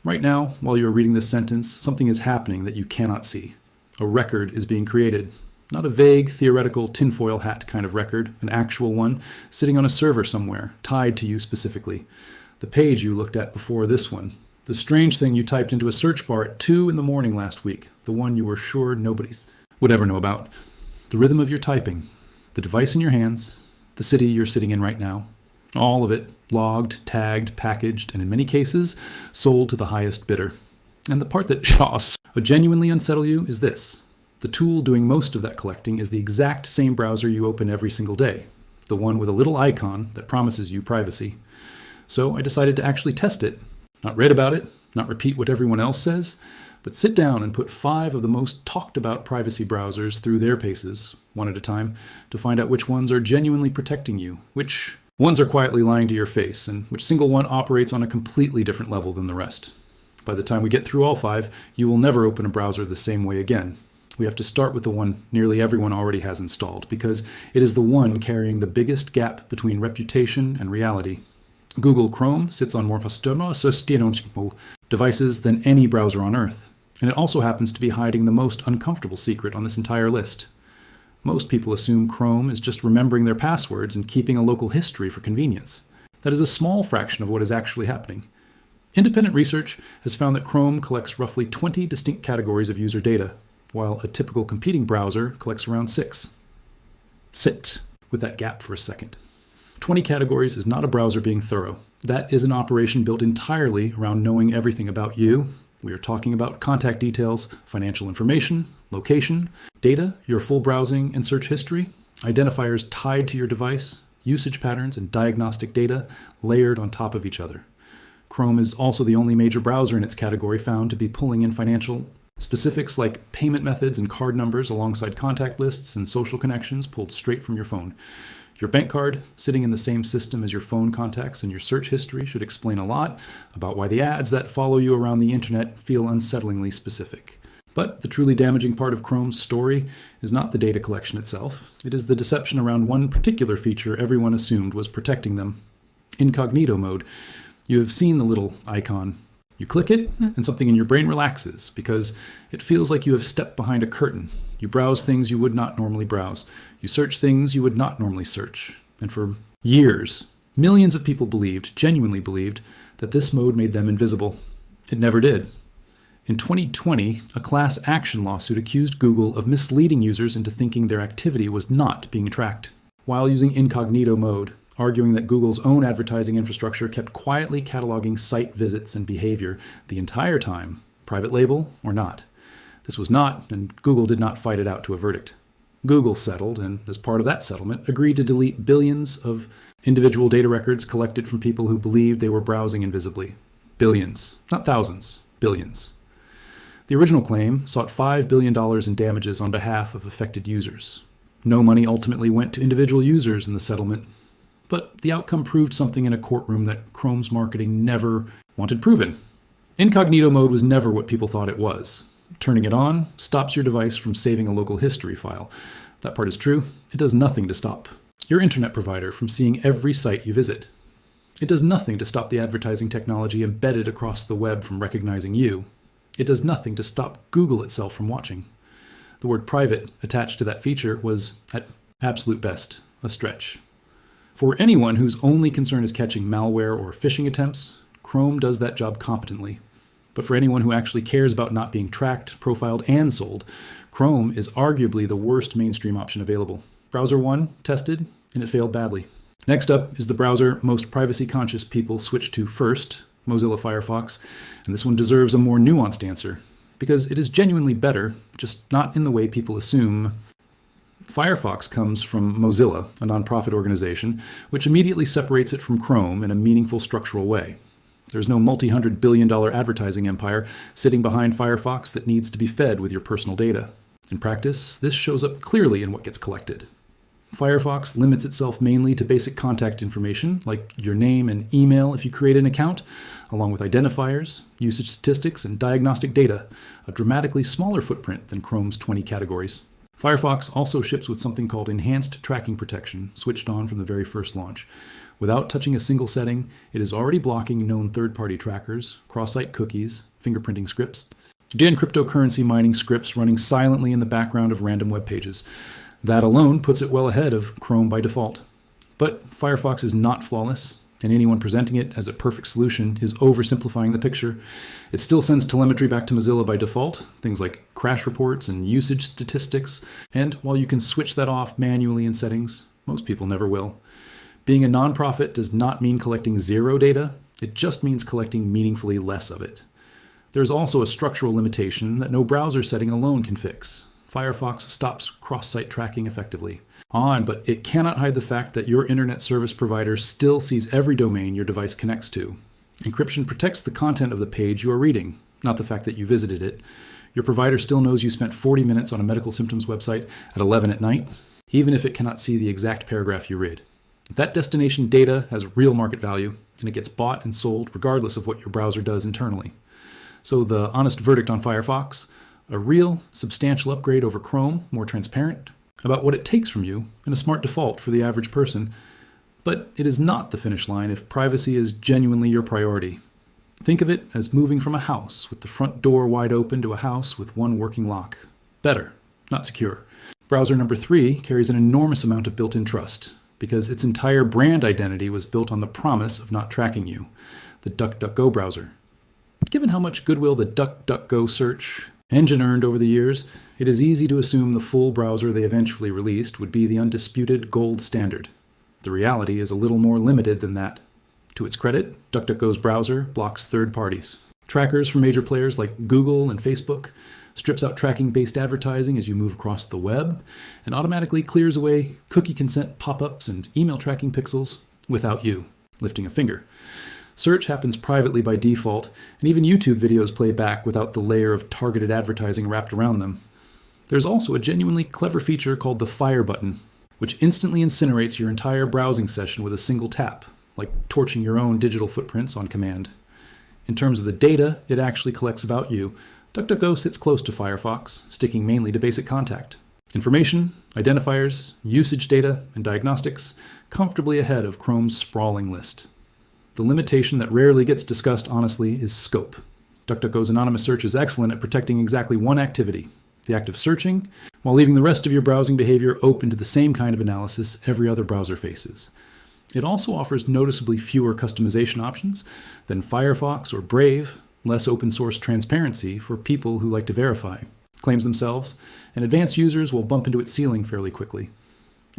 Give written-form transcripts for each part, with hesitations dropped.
Right now, while you are reading this sentence, something is happening that you cannot see. A record is being created. Not a vague, theoretical, tinfoil hat kind of record, an actual one, sitting on a server somewhere, tied to you specifically. The page you looked at before this one. The strange thing you typed into a search bar at 2 in the morning last week. The one you were sure nobody would ever know about. The rhythm of your typing. The device in your hands. The city you're sitting in right now. All of it logged, tagged, packaged, and in many cases, sold to the highest bidder. And the part that shows or genuinely unsettle you is this. The tool doing most of that collecting is the exact same browser you open every single day. The one with a little icon that promises you privacy. So I decided to actually test it. Not read about it, not repeat what everyone else says, but sit down and put 5 of the most talked about privacy browsers through their paces, one at a time, to find out which ones are genuinely protecting you, which ones are quietly lying to your face, and which single one operates on a completely different level than the rest. By the time we get through all 5, you will never open a browser the same way again. We have to start with the one nearly everyone already has installed, because it is the one carrying the biggest gap between reputation and reality. Google Chrome sits on more devices than any browser on Earth, and it also happens to be hiding the most uncomfortable secret on this entire list. Most people assume Chrome is just remembering their passwords and keeping a local history for convenience. That is a small fraction of what is actually happening. Independent research has found that Chrome collects roughly 20 distinct categories of user data, while a typical competing browser collects around 6. Sit with that gap for a second. 20 categories is not a browser being thorough. That is an operation built entirely around knowing everything about you. We are talking about contact details, financial information, location, data, your full browsing and search history, identifiers tied to your device, usage patterns, and diagnostic data layered on top of each other. Chrome is also the only major browser in its category found to be pulling in financial specifics like payment methods and card numbers alongside contact lists and social connections pulled straight from your phone. Your bank card, sitting in the same system as your phone contacts and your search history, should explain a lot about why the ads that follow you around the internet feel unsettlingly specific. But the truly damaging part of Chrome's story is not the data collection itself. It is the deception around one particular feature everyone assumed was protecting them. Incognito Mode. You have seen the little icon. You click it, and something in your brain relaxes because it feels like you have stepped behind a curtain. You browse things you would not normally browse. You search things you would not normally search. And for years, millions of people genuinely believed, that this mode made them invisible. It never did. In 2020, a class action lawsuit accused Google of misleading users into thinking their activity was not being tracked while using incognito mode, arguing that Google's own advertising infrastructure kept quietly cataloging site visits and behavior the entire time, private label or not. This was not, and Google did not fight it out to a verdict. Google settled, and as part of that settlement, agreed to delete billions of individual data records collected from people who believed they were browsing invisibly. Billions, not thousands, billions. The original claim sought $5 billion in damages on behalf of affected users. No money ultimately went to individual users in the settlement, but the outcome proved something in a courtroom that Chrome's marketing never wanted proven. Incognito mode was never what people thought it was. Turning it on stops your device from saving a local history file. That part is true. It does nothing to stop your internet provider from seeing every site you visit. It does nothing to stop the advertising technology embedded across the web from recognizing you. It does nothing to stop Google itself from watching. The word private attached to that feature was, at absolute best, a stretch. For anyone whose only concern is catching malware or phishing attempts, Chrome does that job competently. But for anyone who actually cares about not being tracked, profiled, and sold, Chrome is arguably the worst mainstream option available. Browser 1 tested, and it failed badly. Next up is the browser most privacy-conscious people switched to first, Mozilla Firefox, and this one deserves a more nuanced answer, because it is genuinely better, just not in the way people assume. Firefox comes from Mozilla, a nonprofit organization, which immediately separates it from Chrome in a meaningful structural way. There's no multi-$100 billion advertising empire sitting behind Firefox that needs to be fed with your personal data. In practice, this shows up clearly in what gets collected. Firefox limits itself mainly to basic contact information, like your name and email if you create an account, along with identifiers, usage statistics, and diagnostic data, a dramatically smaller footprint than Chrome's 20 categories. Firefox also ships with something called Enhanced Tracking Protection, switched on from the very first launch, Without touching a single setting, it is already blocking known third-party trackers, cross-site cookies, fingerprinting scripts, and cryptocurrency mining scripts running silently in the background of random web pages. That alone puts it well ahead of Chrome by default. But Firefox is not flawless, and anyone presenting it as a perfect solution is oversimplifying the picture. It still sends telemetry back to Mozilla by default, things like crash reports and usage statistics, and while you can switch that off manually in settings, most people never will. Being a nonprofit does not mean collecting zero data, it just means collecting meaningfully less of it. There's also a structural limitation that no browser setting alone can fix. Firefox stops cross-site tracking effectively. But it cannot hide the fact that your internet service provider still sees every domain your device connects to. Encryption protects the content of the page you are reading, not the fact that you visited it. Your provider still knows you spent 40 minutes on a medical symptoms website at 11 at night, even if it cannot see the exact paragraph you read. That destination data has real market value, and it gets bought and sold regardless of what your browser does internally. So the honest verdict on Firefox: a real, substantial upgrade over Chrome, more transparent, about what it takes from you, and a smart default for the average person. But it is not the finish line if privacy is genuinely your priority. Think of it as moving from a house with the front door wide open to a house with one working lock. Better, not secure. Browser number 3 carries an enormous amount of built-in trust, because its entire brand identity was built on the promise of not tracking you, the DuckDuckGo Browser. Given how much goodwill the DuckDuckGo search engine earned over the years, it is easy to assume the full browser they eventually released would be the undisputed gold standard. The reality is a little more limited than that. To its credit, DuckDuckGo's browser blocks third parties. Trackers from major players like Google and Facebook, strips out tracking-based advertising as you move across the web, and automatically clears away cookie consent pop-ups and email tracking pixels without you lifting a finger. Search happens privately by default, and even YouTube videos play back without the layer of targeted advertising wrapped around them. There's also a genuinely clever feature called the Fire button, which instantly incinerates your entire browsing session with a single tap, like torching your own digital footprints on command. In terms of the data it actually collects about you, DuckDuckGo sits close to Firefox, sticking mainly to basic contact. Information, identifiers, usage data, and diagnostics, comfortably ahead of Chrome's sprawling list. The limitation that rarely gets discussed honestly is scope. DuckDuckGo's anonymous search is excellent at protecting exactly one activity, the act of searching, while leaving the rest of your browsing behavior open to the same kind of analysis every other browser faces. It also offers noticeably fewer customization options than Firefox or Brave, less open source transparency for people who like to verify claims themselves, and advanced users will bump into its ceiling fairly quickly.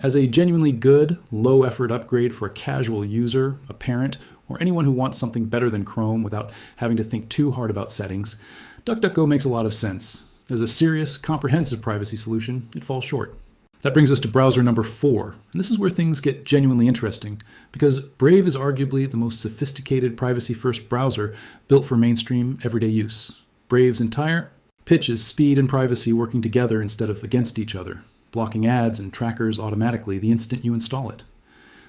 As a genuinely good, low-effort upgrade for a casual user, a parent, or anyone who wants something better than Chrome without having to think too hard about settings, DuckDuckGo makes a lot of sense. As a serious, comprehensive privacy solution, it falls short. That brings us to browser number 4, and this is where things get genuinely interesting, because Brave is arguably the most sophisticated privacy-first browser built for mainstream, everyday use. Brave's entire pitch is speed and privacy working together instead of against each other, blocking ads and trackers automatically the instant you install it.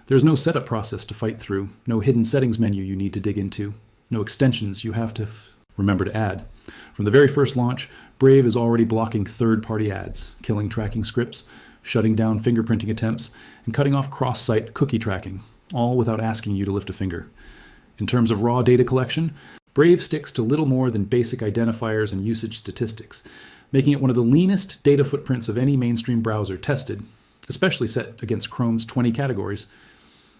There's no setup process to fight through, no hidden settings menu you need to dig into, no extensions you have to remember to add. From the very first launch, Brave is already blocking third-party ads, killing tracking scripts, shutting down fingerprinting attempts, and cutting off cross-site cookie tracking, all without asking you to lift a finger. In terms of raw data collection, Brave sticks to little more than basic identifiers and usage statistics, making it one of the leanest data footprints of any mainstream browser tested, especially set against Chrome's 20 categories.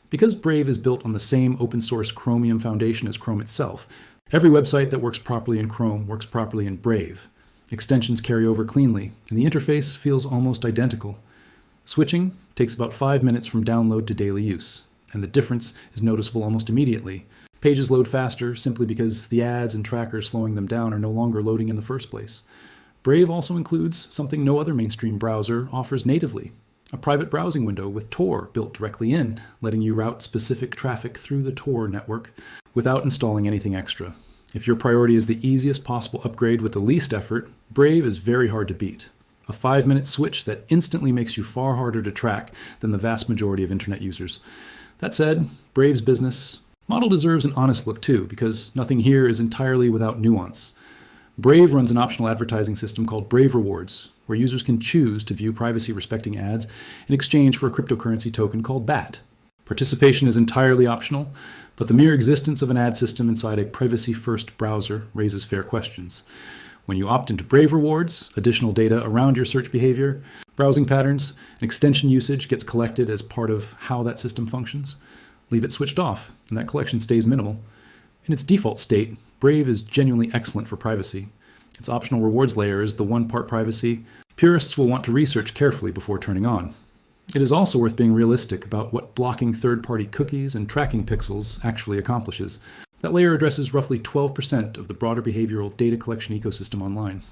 Because Brave is built on the same open-source Chromium foundation as Chrome itself, every website that works properly in Chrome works properly in Brave. Extensions carry over cleanly, and the interface feels almost identical. Switching takes about 5 minutes from download to daily use, and the difference is noticeable almost immediately. Pages load faster simply because the ads and trackers slowing them down are no longer loading in the first place. Brave also includes something no other mainstream browser offers natively: a private browsing window with Tor built directly in, letting you route specific traffic through the Tor network without installing anything extra. If your priority is the easiest possible upgrade with the least effort, Brave is very hard to beat. A 5-minute switch that instantly makes you far harder to track than the vast majority of internet users. That said, Brave's business model deserves an honest look too, because nothing here is entirely without nuance. Brave runs an optional advertising system called Brave Rewards, where users can choose to view privacy-respecting ads in exchange for a cryptocurrency token called BAT. Participation is entirely optional, but the mere existence of an ad system inside a privacy-first browser raises fair questions. When you opt into Brave rewards, additional data around your search behavior, browsing patterns, and extension usage gets collected as part of how that system functions. Leave it switched off, and that collection stays minimal. In its default state, Brave is genuinely excellent for privacy. Its optional rewards layer is the one part privacy purists will want to research carefully before turning on. It is also worth being realistic about what blocking third-party cookies and tracking pixels actually accomplishes. That layer addresses roughly 12% of the broader behavioral data collection ecosystem online.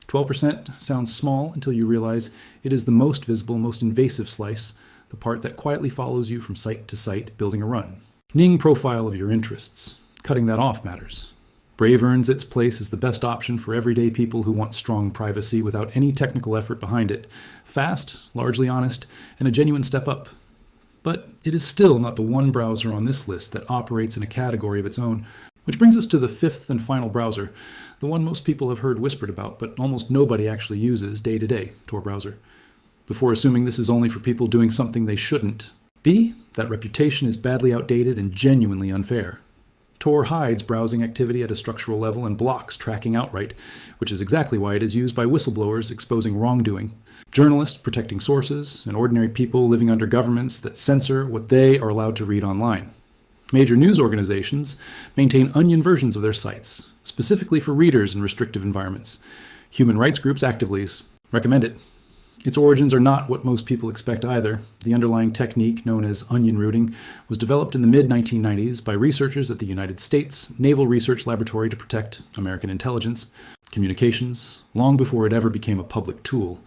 12% sounds small until you realize it is the most visible, most invasive slice, the part that quietly follows you from site to site building a run. Ning profile of your interests. Cutting that off matters. Brave earns its place as the best option for everyday people who want strong privacy without any technical effort behind it. Fast, largely honest, and a genuine step up. But it is still not the one browser on this list that operates in a category of its own, which brings us to the fifth and final browser, the one most people have heard whispered about, but almost nobody actually uses day to day, Tor Browser. Before assuming this is only for people doing something they shouldn't, B, that reputation is badly outdated and genuinely unfair. Tor hides browsing activity at a structural level and blocks tracking outright, which is exactly why it is used by whistleblowers exposing wrongdoing, journalists protecting sources, and ordinary people living under governments that censor what they are allowed to read online. Major news organizations maintain onion versions of their sites, specifically for readers in restrictive environments. Human rights groups actively recommend it. Its origins are not what most people expect either. The underlying technique, known as onion routing, was developed in the mid-1990s by researchers at the United States Naval Research Laboratory to protect American intelligence, communications, long before it ever became a public tool.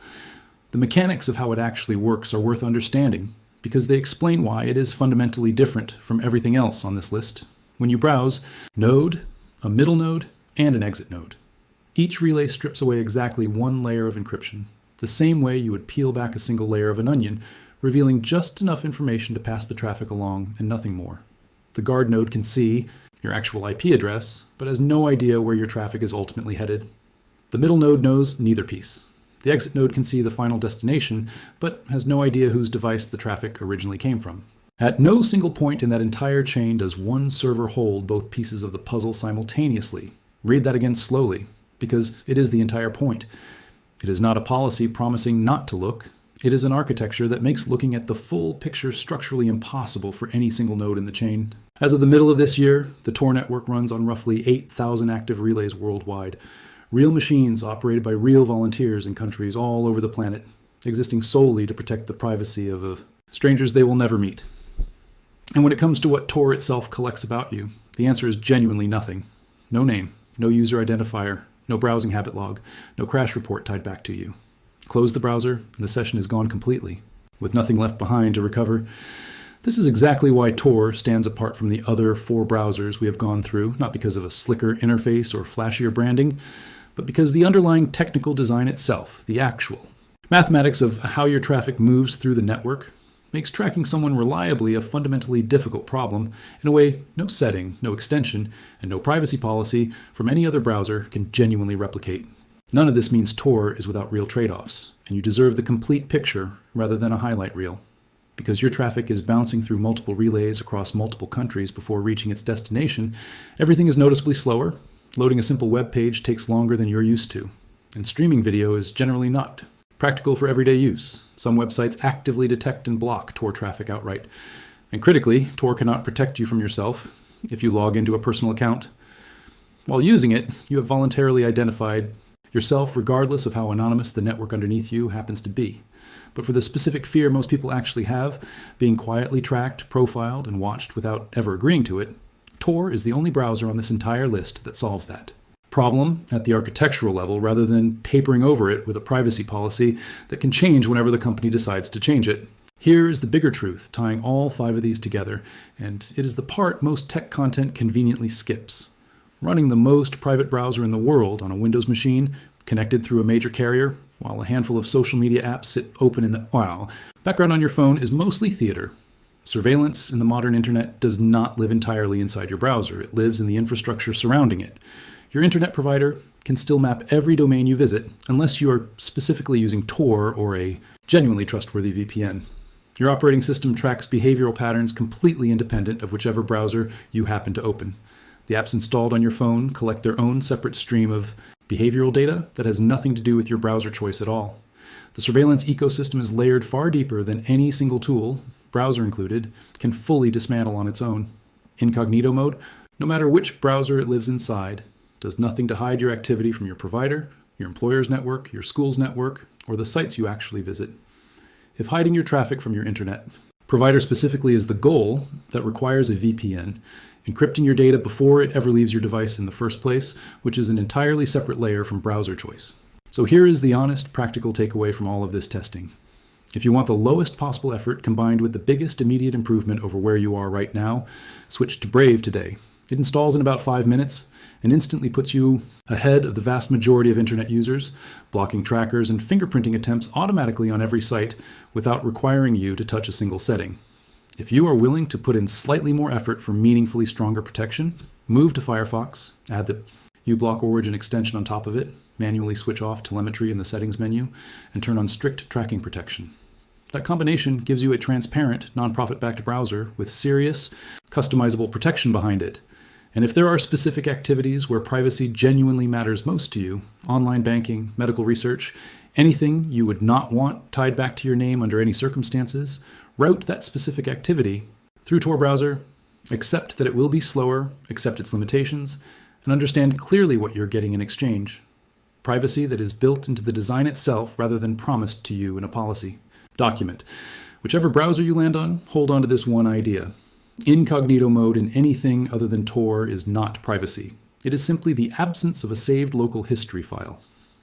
The mechanics of how it actually works are worth understanding, because they explain why it is fundamentally different from everything else on this list. When you browse, node, a middle node, and an exit node. Each relay strips away exactly one layer of encryption, the same way you would peel back a single layer of an onion, revealing just enough information to pass the traffic along and nothing more. The guard node can see your actual IP address, but has no idea where your traffic is ultimately headed. The middle node knows neither piece. The exit node can see the final destination, but has no idea whose device the traffic originally came from. At no single point in that entire chain does one server hold both pieces of the puzzle simultaneously. Read that again slowly, because it is the entire point. It is not a policy promising not to look. It is an architecture that makes looking at the full picture structurally impossible for any single node in the chain. As of the middle of this year, the Tor network runs on roughly 8,000 active relays worldwide. Real machines operated by real volunteers in countries all over the planet, existing solely to protect the privacy of strangers they will never meet. And when it comes to what Tor itself collects about you, the answer is genuinely nothing. No name, no user identifier, no browsing habit log, no crash report tied back to you. Close the browser, and the session is gone completely, with nothing left behind to recover. This is exactly why Tor stands apart from the other 4 browsers we have gone through, not because of a slicker interface or flashier branding, but because the underlying technical design itself, the actual mathematics of how your traffic moves through the network, makes tracking someone reliably a fundamentally difficult problem in a way no setting, no extension, and no privacy policy from any other browser can genuinely replicate. None of this means Tor is without real trade-offs, and you deserve the complete picture rather than a highlight reel. Because your traffic is bouncing through multiple relays across multiple countries before reaching its destination, everything is noticeably slower. Loading a simple web page takes longer than you're used to, and streaming video is generally not practical for everyday use. Some websites actively detect and block Tor traffic outright. And critically, Tor cannot protect you from yourself if you log into a personal account. While using it, you have voluntarily identified yourself regardless of how anonymous the network underneath you happens to be. But for the specific fear most people actually have, being quietly tracked, profiled, and watched without ever agreeing to it, Tor is the only browser on this entire list that solves that problem at the architectural level rather than papering over it with a privacy policy that can change whenever the company decides to change it. Here is the bigger truth, tying all 5 of these together, and it is the part most tech content conveniently skips. Running the most private browser in the world on a Windows machine, connected through a major carrier, while a handful of social media apps sit open in the background on your phone is mostly theater. Surveillance in the modern internet does not live entirely inside your browser. It lives in the infrastructure surrounding it. Your internet provider can still map every domain you visit, unless you are specifically using Tor or a genuinely trustworthy VPN. Your operating system tracks behavioral patterns completely independent of whichever browser you happen to open. The apps installed on your phone collect their own separate stream of behavioral data that has nothing to do with your browser choice at all. The surveillance ecosystem is layered far deeper than any single tool, browser included, can fully dismantle on its own. Incognito mode, no matter which browser it lives inside, does nothing to hide your activity from your provider, your employer's network, your school's network, or the sites you actually visit. If hiding your traffic from your internet provider specifically is the goal, that requires a VPN, encrypting your data before it ever leaves your device in the first place, which is an entirely separate layer from browser choice. So here is the honest, practical takeaway from all of this testing. If you want the lowest possible effort combined with the biggest immediate improvement over where you are right now, switch to Brave today. It installs in about 5 minutes and instantly puts you ahead of the vast majority of internet users, blocking trackers and fingerprinting attempts automatically on every site without requiring you to touch a single setting. If you are willing to put in slightly more effort for meaningfully stronger protection, move to Firefox, add the uBlock Origin extension on top of it, manually switch off telemetry in the settings menu, and turn on strict tracking protection. That combination gives you a transparent, non-profit-backed browser with serious, customizable protection behind it. And if there are specific activities where privacy genuinely matters most to you, online banking, medical research, anything you would not want tied back to your name under any circumstances, route that specific activity through Tor Browser, accept that it will be slower, accept its limitations, and understand clearly what you're getting in exchange. Privacy that is built into the design itself rather than promised to you in a policy. Document. Whichever browser you land on, hold on to this one idea. Incognito mode in anything other than Tor is not privacy. It is simply the absence of a saved local history file.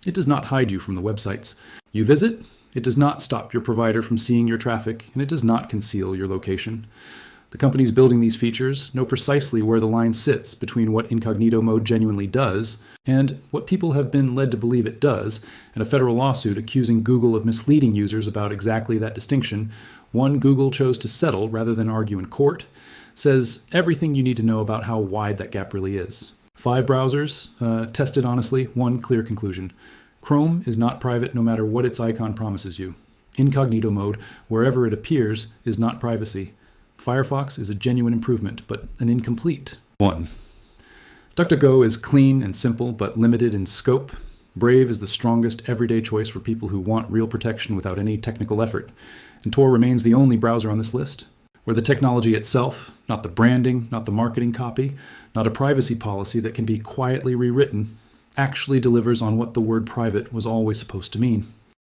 It does not hide you from the websites you visit. It does not stop your provider from seeing your traffic, and it does not conceal your location. The companies building these features know precisely where the line sits between what incognito mode genuinely does and what people have been led to believe it does, and a federal lawsuit accusing Google of misleading users about exactly that distinction, one Google chose to settle rather than argue in court, says everything you need to know about how wide that gap really is. 5 browsers tested honestly, one clear conclusion. Chrome is not private no matter what its icon promises you. Incognito mode, wherever it appears, is not privacy. Firefox is a genuine improvement, but an incomplete one. DuckDuckGo is clean and simple, but limited in scope. Brave is the strongest everyday choice for people who want real protection without any technical effort. And Tor remains the only browser on this list, where the technology itself, not the branding, not the marketing copy, not a privacy policy that can be quietly rewritten, actually delivers on what the word private was always supposed to mean.